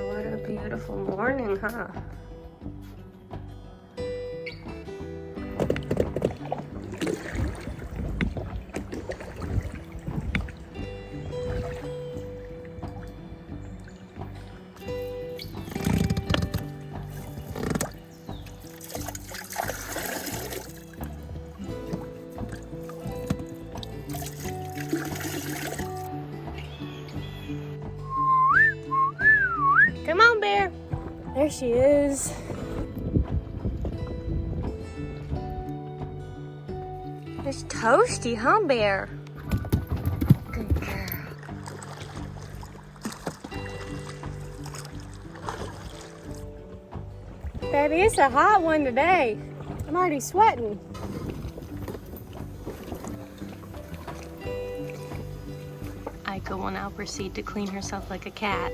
What a beautiful morning, huh? Come on, Bear. There she is. It's toasty, huh, Bear? Good girl. Baby, it's a hot one today. I'm already sweating. Aiko will now proceed to clean herself like a cat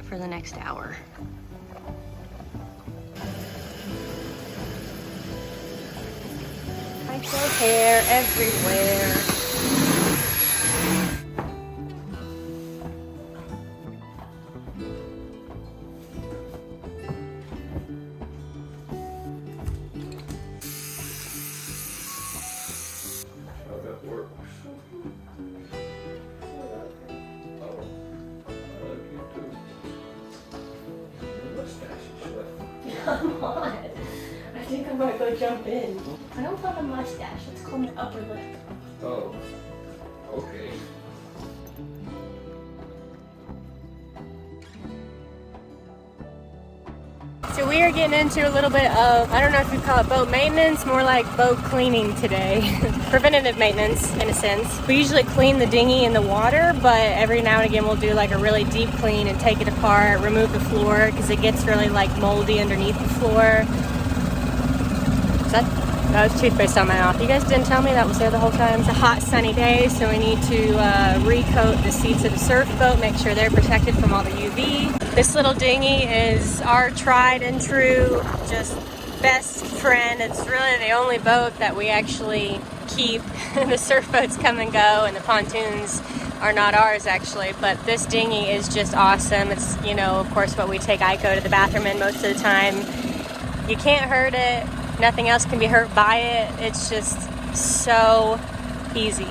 for the next hour. Aiko hair everywhere. Come on. I think I'm gonna go jump in. I don't want a mustache. Let's call my upper lip. Oh, okay. So we are getting into a little bit of, I don't know if you call it boat maintenance, more like boat cleaning today. Preventative maintenance, in a sense. We usually clean the dinghy in the water, but every now and again we'll do like a really deep clean and take it apart, remove the floor, because it gets really like moldy underneath the floor. That was toothpaste on my mouth. You guys didn't tell me that was there the whole time. It's a hot sunny day, so we need to recoat the seats of the surf boat, make sure they're protected from all the UV. This little dinghy is our tried and true, just best friend. It's really the only boat that we actually keep. The surf boats come and go, and the pontoons are not ours actually, but this dinghy is just awesome. It's, you know, of course what we take Aiko to the bathroom in most of the time. You can't hurt it. Nothing else can be hurt by it. It's just so easy.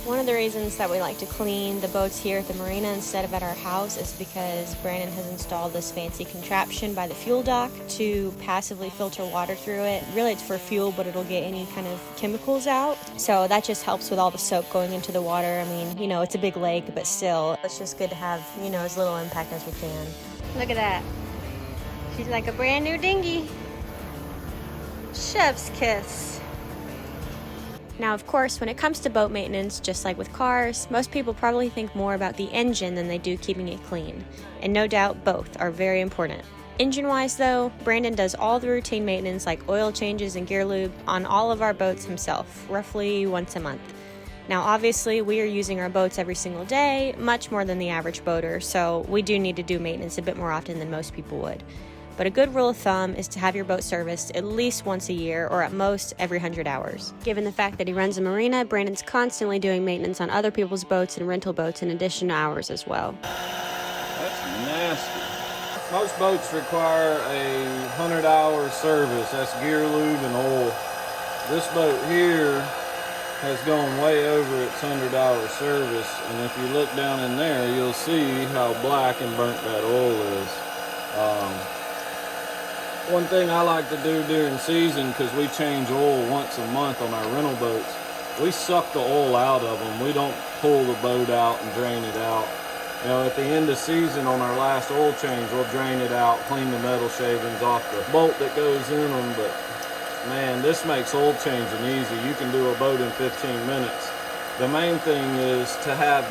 One of the reasons that we like to clean the boats here at the marina instead of at our house is because Brandon has installed this fancy contraption by the fuel dock to passively filter water through it. Really it's for fuel, but it'll get any kind of chemicals out. So that just helps with all the soap going into the water. I mean, you know, it's a big lake, but still, it's just good to have, you know, as little impact as we can. Look at that. She's like a brand new dinghy. Chef's kiss. Now, of course, when it comes to boat maintenance, just like with cars, most people probably think more about the engine than they do keeping it clean. And no doubt, both are very important. Engine-wise, though, Brandon does all the routine maintenance like oil changes and gear lube on all of our boats himself, roughly once a month. Now, obviously, we are using our boats every single day, much more than the average boater, so we do need to do maintenance a bit more often than most people would. But a good rule of thumb is to have your boat serviced at least once a year or at most every 100 hours. Given the fact that he runs a marina, Brandon's constantly doing maintenance on other people's boats and rental boats in addition to ours as well. That's nasty. Most boats require a 100-hour service. That's gear, lube, and oil. This boat here has gone way over its 100-hour service, and if you look down in there, you'll see how black and burnt that oil is. One thing I like to do during season, because we change oil once a month on our rental boats, we suck the oil out of them. We don't pull the boat out and drain it out. You know, at the end of season on our last oil change, we'll drain it out, clean the metal shavings off the bolt that goes in them, but man, this makes oil changing easy. You can do a boat in 15 minutes. The main thing is to have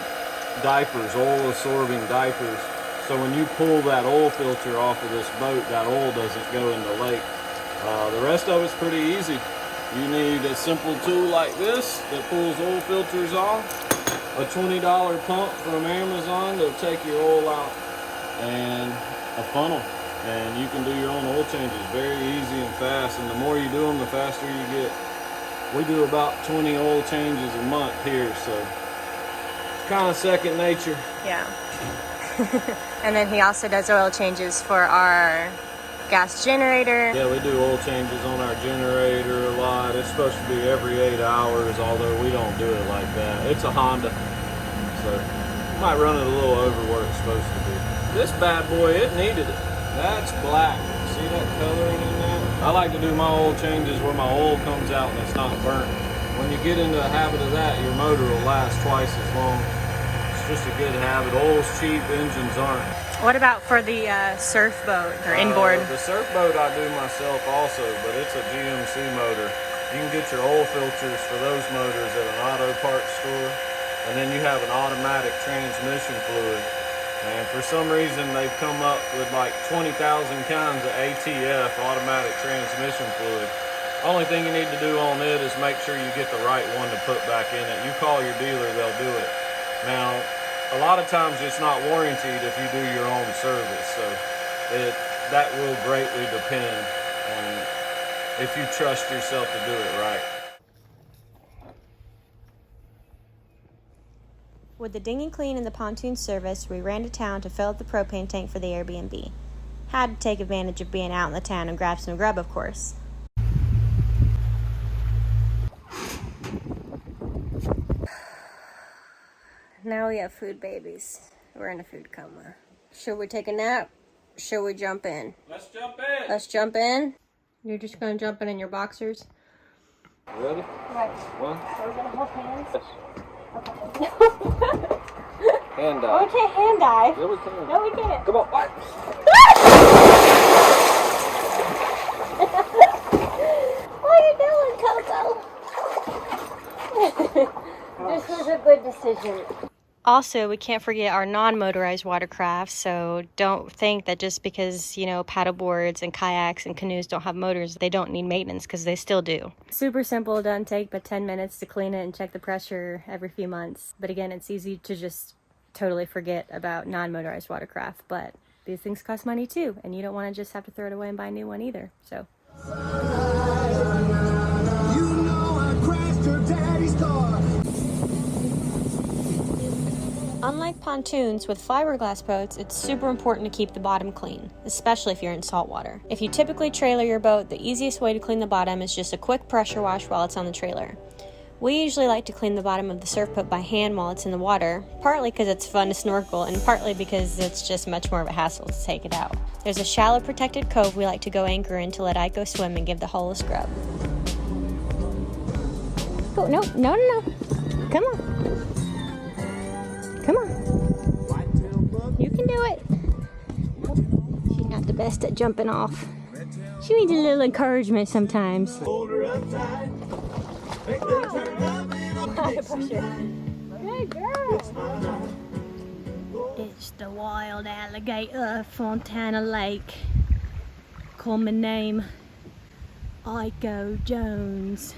diapers, oil absorbing diapers, so when you pull that oil filter off of this boat, that oil doesn't go in the lake. The rest of it's pretty easy. You need a simple tool like this that pulls oil filters off, a $20 pump from Amazon that'll take your oil out, and a funnel. And you can do your own oil changes very easy and fast, and the more you do them, the faster you get. We do about 20 oil changes a month here, so it's kind of second nature. Yeah. And then he also does oil changes for our gas generator. Yeah, we do oil changes on our generator a lot. It's supposed to be every 8 hours, although we don't do it like that. It's a Honda, so you might run it a little over where it's supposed to be. This bad boy, it needed it. That's black. See that coloring in that? I like to do my oil changes where my oil comes out and it's not burnt. When you get into a habit of that, your motor will last twice as long. It's just a good habit. Oil's cheap, engines aren't. What about for the surf boat or inboard? The surf boat I do myself also, but it's a GMC motor. You can get your oil filters for those motors at an auto parts store, and then you have an automatic transmission fluid. And for some reason, they've come up with like 20,000 kinds of ATF, automatic transmission fluid. Only thing you need to do on it is make sure you get the right one to put back in it. You call your dealer, they'll do it. Now, a lot of times it's not warranted if you do your own service, so that will greatly depend on if you trust yourself to do it right. With the dinghy clean and the pontoon service, we ran to town to fill up the propane tank for the Airbnb. Had to take advantage of being out in the town and grab some grub, of course. Now we have food babies. We're in a food coma. Should we take a nap? Should we jump in? Let's jump in. Let's jump in. You're just gonna jump in your boxers? Ready? Right. One. Are we gonna hold hands? Yes. Okay. Hand Oh, we dive. can't hand dive. Yeah, we can. No, we can't. Come on. What? What are you doing, Coco? This was a good decision. Also, we can't forget our non-motorized watercraft, so don't think that just because, paddle boards and kayaks and canoes don't have motors, they don't need maintenance, because they still do. Super simple, doesn't take but 10 minutes to clean it and check the pressure every few months. But again, it's easy to just totally forget about non-motorized watercraft, but these things cost money too, and you don't want to just have to throw it away and buy a new one either, so. Unlike pontoons, with fiberglass boats, it's super important to keep the bottom clean, especially if you're in saltwater. If you typically trailer your boat, the easiest way to clean the bottom is just a quick pressure wash while it's on the trailer. We usually like to clean the bottom of the surf boat by hand while it's in the water, partly because it's fun to snorkel and partly because it's just much more of a hassle to take it out. There's a shallow protected cove we like to go anchor in to let Ike go swim and give the hull a scrub. Oh, no. Come on. Come on. You can do it. She's not the best at jumping off. She needs a little encouragement sometimes. Good girl. It's the wild alligator of Fontana Lake. Call my name Iko Jones.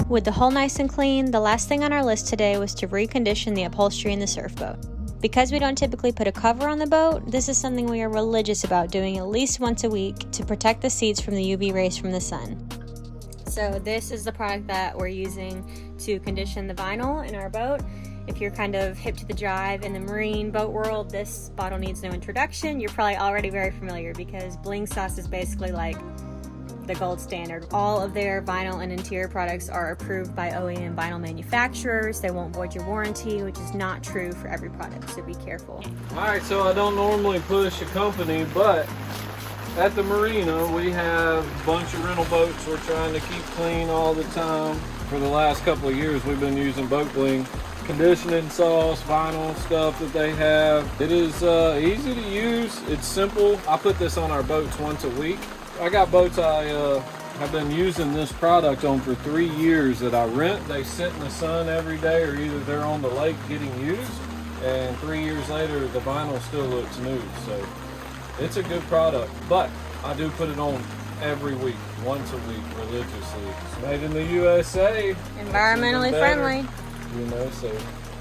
With the hull nice and clean, the last thing on our list today was to recondition the upholstery in the surf boat. Because we don't typically put a cover on the boat, this is something we are religious about doing at least once a week to protect the seats from the UV rays from the sun. So this is the product that we're using to condition the vinyl in our boat. If you're kind of hip to the jive in the marine boat world, this bottle needs no introduction. You're probably already very familiar because Bling Sauce is basically like the gold standard. All of their vinyl and interior products are approved by OEM vinyl manufacturers. They won't void your warranty, which is not true for every product, so be careful. Alright, so I don't normally push a company, but at the marina we have a bunch of rental boats we're trying to keep clean all the time. For the last couple of years we've been using Boat Bling conditioning sauce, vinyl stuff that they have. It is easy to use, it's simple. I put this on our boats once a week. I got boats I have been using this product on for 3 years that I rent. They sit in the sun every day, or either they're on the lake getting used, and 3 years later the vinyl still looks new. So it's a good product, but I do put it on every week, once a week, religiously. It's made in the USA. Environmentally friendly. You know, so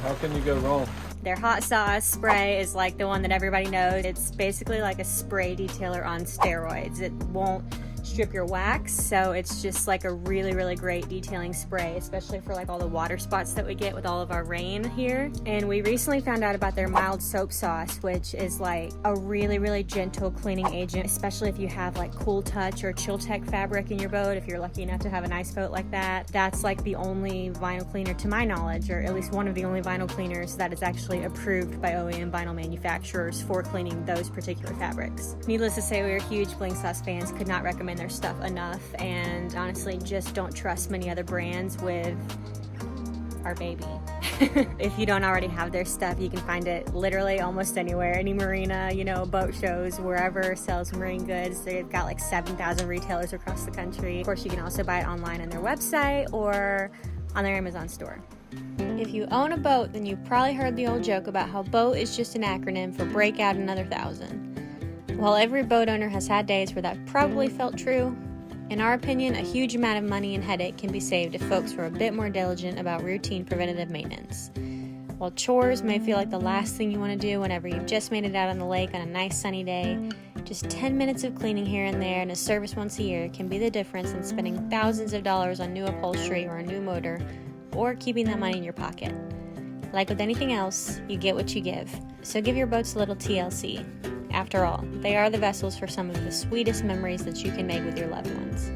how can you go wrong? Their hot sauce spray is like the one that everybody knows. It's basically like a spray detailer on steroids. It won't strip your wax, so it's just like a really, really great detailing spray, especially for like all the water spots that we get with all of our rain here. And we recently found out about their mild soap sauce, which is like a really, really gentle cleaning agent, especially if you have like Cool Touch or Chill Tech fabric in your boat. If you're lucky enough to have a nice boat like that, that's like the only vinyl cleaner to my knowledge, or at least one of the only vinyl cleaners that is actually approved by OEM vinyl manufacturers for cleaning those particular fabrics. Needless to say, we are huge Bling Sauce fans, could not recommend their stuff enough, and honestly just don't trust many other brands with our baby. If you don't already have their stuff, you can find it literally almost anywhere, any marina, you know, boat shows, wherever sells marine goods. They've got like 7,000 retailers across the country. Of course, you can also buy it online on their website or on their Amazon store. If you own a boat, then you've probably heard the old joke about how boat is just an acronym for break out another 1,000. While every boat owner has had days where that probably felt true, in our opinion, a huge amount of money and headache can be saved if folks were a bit more diligent about routine preventative maintenance. While chores may feel like the last thing you want to do whenever you've just made it out on the lake on a nice sunny day, just 10 minutes of cleaning here and there and a service once a year can be the difference in spending thousands of dollars on new upholstery or a new motor, or keeping that money in your pocket. Like with anything else, you get what you give. So give your boats a little TLC. After all, they are the vessels for some of the sweetest memories that you can make with your loved ones.